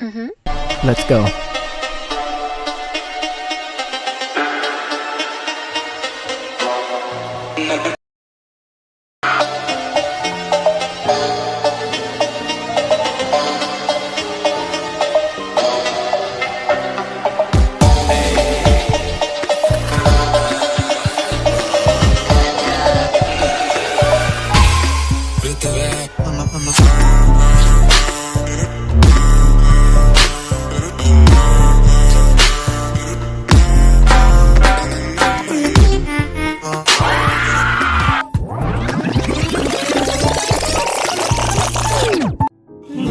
Mm-hmm. Let's go.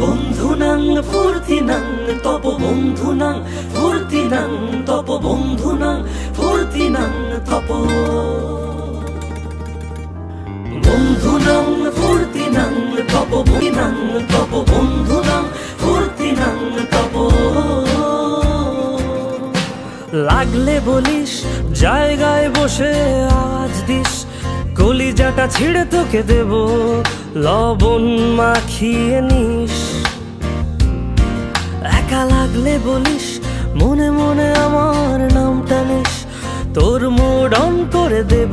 বন্ধুনাং ফুর্তিনাং তপ বন্ধুনাং ফুর্তিনাং তপ বন্ধুনাং ফুর্তিনাং তপ বন্ধুনাং ফুর্তিনাং তপ বন্ধুনাং তপ বন্ধুনাং ফুর্তিনাং তপ লাগলে বলিস জায়গায় বসে আওয়াজ দিস কলিজাটা ছিঁড়ে তোকে দেব লবণ মাখিয়ে নিস একা লাগলে বলিস মনে মনে আমার নামটা নিস তোর মুড অন করে দেব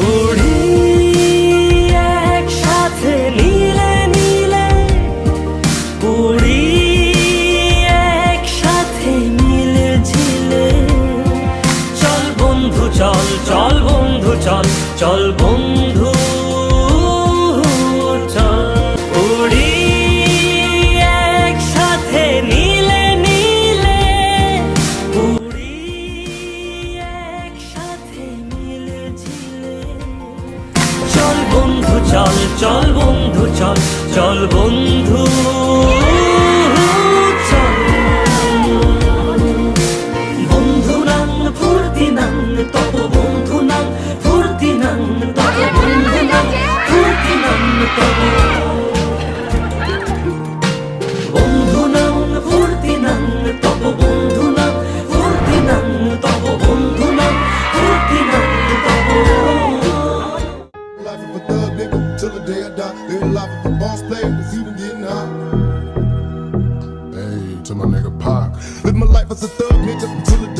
উড়ি একসাথে নীলে নীলে উড়ি একসাথে মিলে ঝিলে চল বন্ধু চল চল বন্ধু চল চল বন্ধু চল উড়ি একসাথে নীলে নীলে উড়ি একসাথে মিলে ঝিলে চল বন্ধু চল চল বন্ধু চল চল বন্ধু চল বন্ধুনাং ফুর্তিনাং তপ বন্ধুনাং ফুর্তিনাং তপ বন্ধুনাং ফুর্তিনাং তপ বন্ধুনাং ফুর্তিনাং তপ বন্ধুনাং ফুর্তিনাং তপ বন্ধুনাং ফুর্তিনাং তপ Life of a thug nigga till the day I die. Live life of a boss player, cause even getting high. Hey, to my nigga Pac. Live my life as a thug nigga till the day